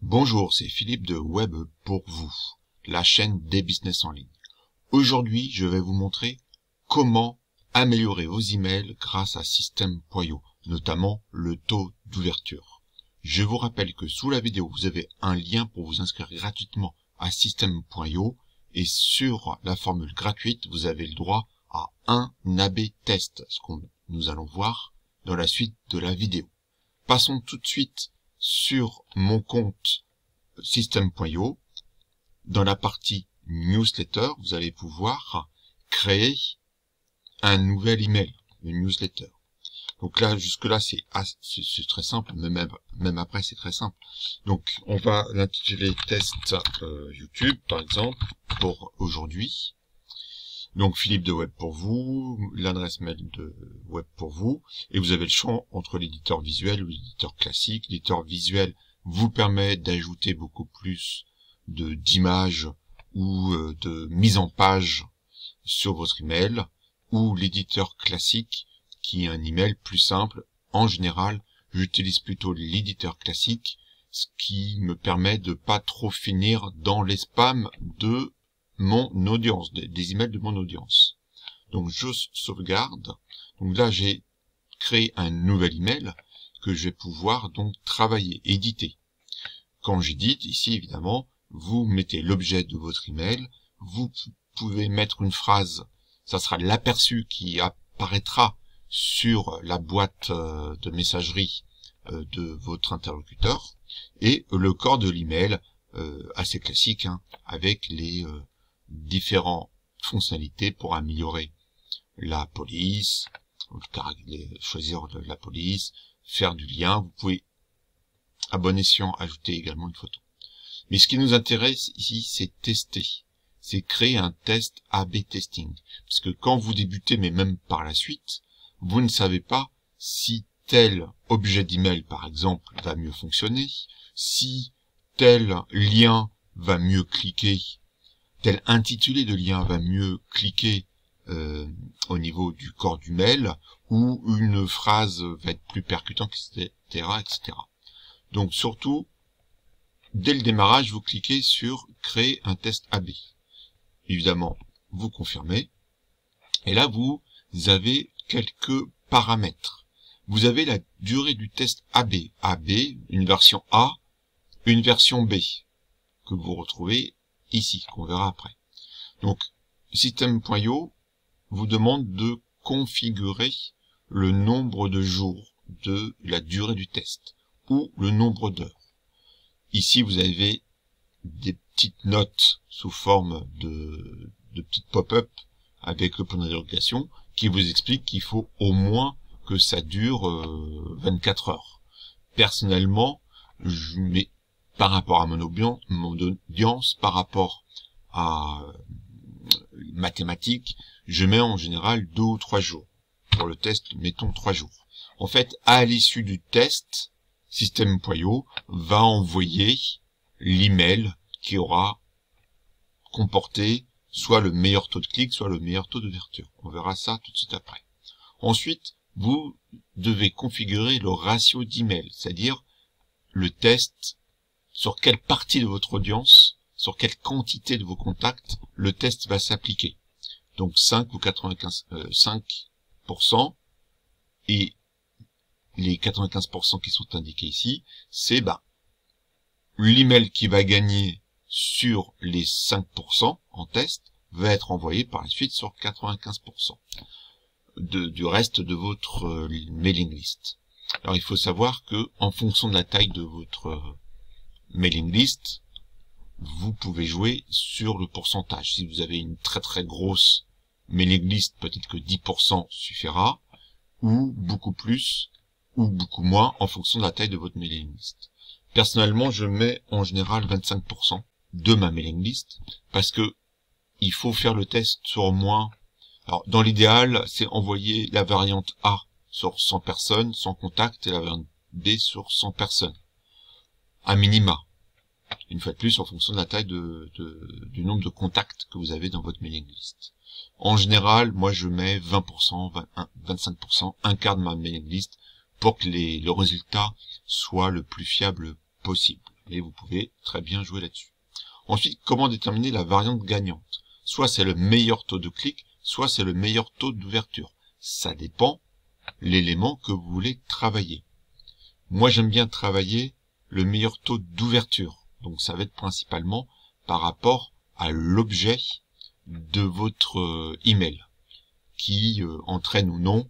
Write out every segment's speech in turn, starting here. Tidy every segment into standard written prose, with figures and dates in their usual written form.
Bonjour, c'est Philippe de Web pour vous, la chaîne des business en ligne. Aujourd'hui, je vais vous montrer comment améliorer vos emails grâce à System.io, notamment le taux d'ouverture. Je vous rappelle que sous la vidéo, vous avez un lien pour vous inscrire gratuitement à System.io et sur la formule gratuite, vous avez le droit à un AB test, ce que nous allons voir dans la suite de la vidéo. Passons tout de suite sur mon compte System.io. Dans la partie newsletter, vous allez pouvoir créer un nouvel email, une newsletter. Donc là, jusque-là, c'est très simple, mais même après, c'est très simple. Donc, on va l'intituler test YouTube, par exemple, pour aujourd'hui. Donc, Philippe de Web pour vous, l'adresse mail de Web pour vous, et vous avez le choix entre l'éditeur visuel ou l'éditeur classique. L'éditeur visuel vous permet d'ajouter beaucoup plus d'images ou de mise en page sur votre email, ou l'éditeur classique qui est un email plus simple. En général, j'utilise plutôt l'éditeur classique, ce qui me permet de pas trop finir dans les spams de mon audience, des emails de mon audience. Donc je sauvegarde. Donc là j'ai créé un nouvel email que je vais pouvoir donc travailler, éditer. Quand j'édite, ici évidemment, vous mettez l'objet de votre email, vous pouvez mettre une phrase, ça sera l'aperçu qui apparaîtra sur la boîte de messagerie de votre interlocuteur, et le corps de l'email, assez classique, hein, avec les différentes fonctionnalités pour améliorer la police, choisir la police, faire du lien. Vous pouvez, à bon escient, ajouter également une photo. Mais ce qui nous intéresse ici, c'est tester. C'est créer un test A/B testing. Parce que quand vous débutez, mais même par la suite, vous ne savez pas si tel objet d'email, par exemple, va mieux fonctionner, si tel lien va mieux cliquer, tel intitulé de lien va mieux cliquer au niveau du corps du mail, ou une phrase va être plus percutante, etc., etc. Donc surtout, dès le démarrage, vous cliquez sur créer un test AB. Évidemment, vous confirmez, et là vous avez quelques paramètres. Vous avez la durée du test AB. AB, une version A, une version B, que vous retrouvez ici, qu'on verra après. Donc, System.io vous demande de configurer le nombre de jours de la durée du test, ou le nombre d'heures. Ici, vous avez des petites notes sous forme de petites pop-up avec le point d'interrogation qui vous explique qu'il faut au moins que ça dure 24 heures. Personnellement, je mets par rapport à mon audience, par rapport à mathématiques, je mets en général 2 ou 3 jours. Pour le test, mettons 3 jours. En fait, à l'issue du test, System.io va envoyer l'email qui aura comporté soit le meilleur taux de clic, soit le meilleur taux d'ouverture. On verra ça tout de suite après. Ensuite, vous devez configurer le ratio d'email, c'est-à-dire le test, sur quelle partie de votre audience, sur quelle quantité de vos contacts, le test va s'appliquer. Donc 5 ou 5%, et les 95% qui sont indiqués ici, c'est l'email qui va gagner sur les 5% en test va être envoyé par la suite sur 95% du reste de votre mailing list. Alors il faut savoir que en fonction de la taille de votre mailing list, vous pouvez jouer sur le pourcentage. Si vous avez une très très grosse mailing list, peut-être que 10% suffira, ou beaucoup plus, ou beaucoup moins, en fonction de la taille de votre mailing list. Personnellement, je mets en général 25% de ma mailing list, parce que il faut faire le test sur moins. Alors, dans l'idéal, c'est envoyer la variante A sur 100 personnes, sans contact, et la variante B sur 100 personnes. À minima. Une fois de plus, en fonction de la taille du nombre de contacts que vous avez dans votre mailing list. En général, moi, je mets 20%, 25%, un quart de ma mailing list pour que le résultat soit le plus fiable possible. mais vous pouvez très bien jouer là-dessus. Ensuite, comment déterminer la variante gagnante? Soit c'est le meilleur taux de clic, soit c'est le meilleur taux d'ouverture. Ça dépend l'élément que vous voulez travailler. Moi, j'aime bien travailler le meilleur taux d'ouverture. Donc, ça va être principalement par rapport à l'objet de votre email qui entraîne ou non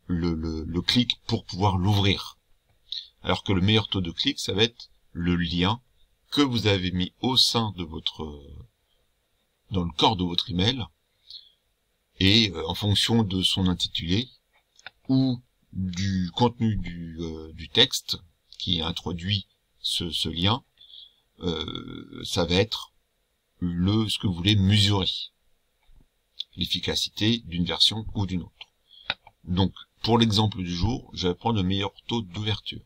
le clic pour pouvoir l'ouvrir. Alors que le meilleur taux de clic, ça va être le lien que vous avez mis au sein de dans le corps de votre email, et en fonction de son intitulé ou du contenu du texte qui introduit ce lien, ça va être ce que vous voulez mesurer, l'efficacité d'une version ou d'une autre. Donc, pour l'exemple du jour, je vais prendre le meilleur taux d'ouverture.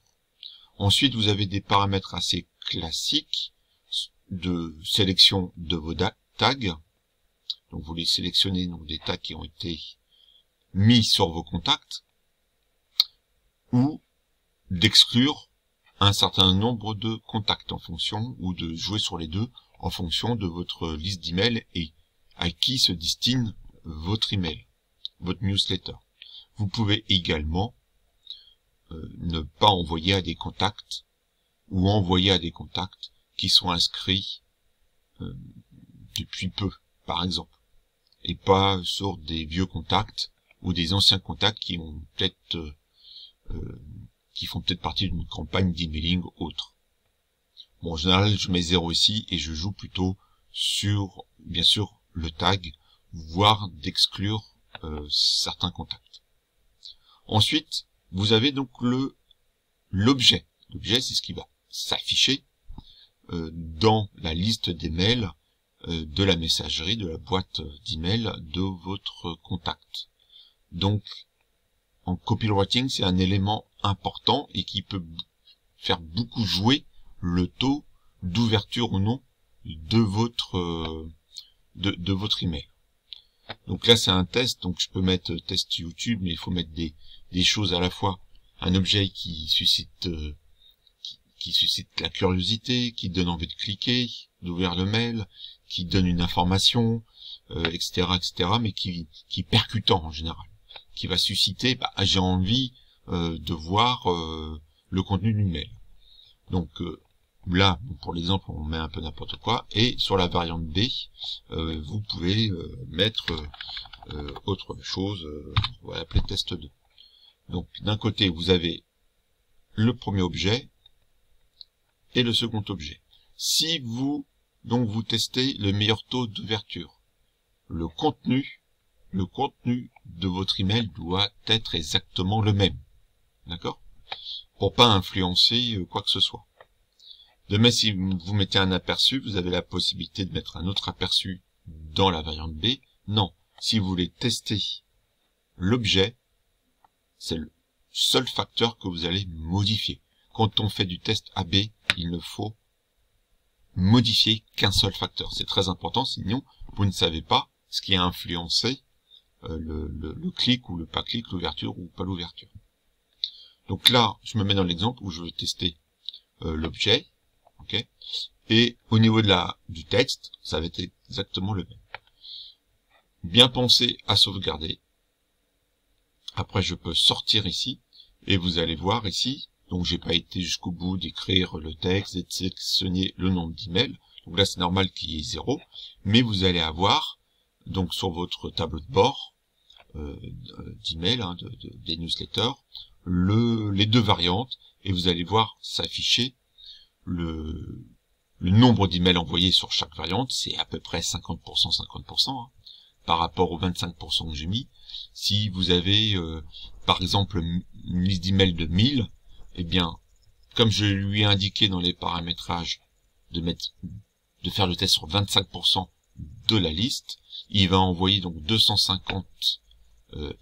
Ensuite, vous avez des paramètres assez classiques de sélection de vos tags. Donc, vous les sélectionnez, donc des tags qui ont été mis sur vos contacts, ou d'exclure un certain nombre de contacts en fonction, ou de jouer sur les deux en fonction de votre liste d'emails et à qui se destine votre email, votre newsletter. Vous pouvez également ne pas envoyer à des contacts ou envoyer à des contacts qui sont inscrits depuis peu, par exemple, et pas sur des vieux contacts ou des anciens contacts qui ont peut-être qui font peut-être partie d'une campagne d'emailing autre. Bon, en général, je mets 0 ici et je joue plutôt sur, bien sûr, le tag, voire d'exclure certains contacts. Ensuite, vous avez donc l'objet. L'objet, c'est ce qui va s'afficher dans la liste des mails de la messagerie, de la boîte d'email de votre contact. Donc, en copywriting, c'est un élément important et qui peut faire beaucoup jouer le taux d'ouverture ou non de votre email. Donc là, c'est un test, donc je peux mettre test YouTube, mais il faut mettre des choses à la fois. Un objet qui suscite la curiosité, qui donne envie de cliquer, d'ouvrir le mail, qui donne une information, etc., mais qui est percutant en général, qui va susciter, j'ai envie de voir le contenu du mail. Donc là, pour l'exemple, on met un peu n'importe quoi, et sur la variante B, vous pouvez mettre autre chose, on va l'appeler test 2. Donc d'un côté, vous avez le premier objet et le second objet. Si vous testez le meilleur taux d'ouverture, le contenu de votre email doit être exactement le même, d'accord, pour pas influencer quoi que ce soit. De même, si vous mettez un aperçu, vous avez la possibilité de mettre un autre aperçu dans la variante B. Non, si vous voulez tester l'objet, c'est le seul facteur que vous allez modifier. Quand on fait du test AB, il ne faut modifier qu'un seul facteur. C'est très important, sinon vous ne savez pas ce qui a influencé le clic ou le pas clic, l'ouverture ou pas l'ouverture. Donc là, je me mets dans l'exemple où je veux tester l'objet, ok, et au niveau du texte, ça va être exactement le même. Bien penser à sauvegarder. Après, je peux sortir ici, et vous allez voir ici, donc j'ai pas été jusqu'au bout d'écrire le texte et de sélectionner le nombre d'emails. Donc là, c'est normal qu'il y ait 0, mais vous allez avoir, donc sur votre tableau de bord d'emails, des newsletters, les deux variantes, et vous allez voir s'afficher le nombre d'emails envoyés sur chaque variante. C'est à peu près 50%, 50%, par rapport aux 25% que j'ai mis. Si vous avez, par exemple, une liste d'emails de 1000, eh bien, comme je lui ai indiqué dans les paramétrages de faire le test sur 25% de la liste, il va envoyer donc 250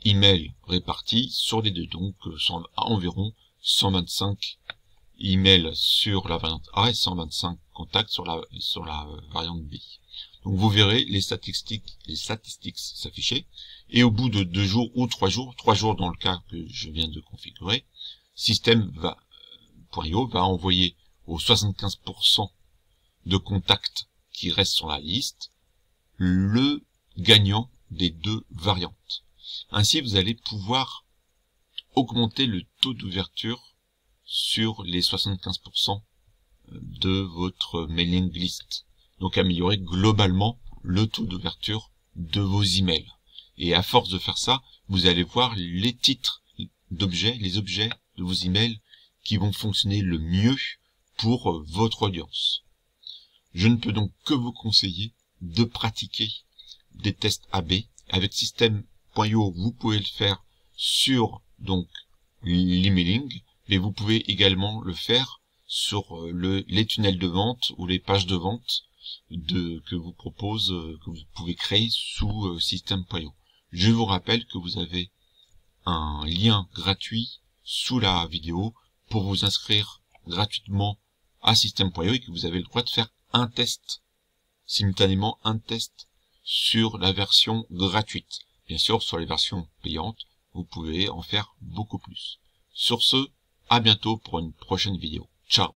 emails répartis sur les deux, donc environ 125 emails sur la variante A et 125 contacts sur la variante B. Donc vous verrez les statistiques s'afficher, et au bout de 2 jours ou 3 jours dans le cas que je vian de configurer, System.io va envoyer aux 75% de contacts qui restent sur la liste le gagnant des deux variantes. Ainsi, vous allez pouvoir augmenter le taux d'ouverture sur les 75% de votre mailing list. Donc améliorer globalement le taux d'ouverture de vos emails. Et à force de faire ça, vous allez voir les titres d'objets, les objets de vos emails qui vont fonctionner le mieux pour votre audience. Je ne peux donc que vous conseiller de pratiquer des tests AB. Avec System.io, vous pouvez le faire sur donc l'emailing, mais vous pouvez également le faire sur les tunnels de vente ou les pages de vente que vous pouvez créer sous System.io. Je vous rappelle que vous avez un lien gratuit sous la vidéo pour vous inscrire gratuitement à System.io et que vous avez le droit de faire un test, simultanément un test sur la version gratuite. Bien sûr, sur les versions payantes, vous pouvez en faire beaucoup plus. Sur ce, à bientôt pour une prochaine vidéo. Ciao!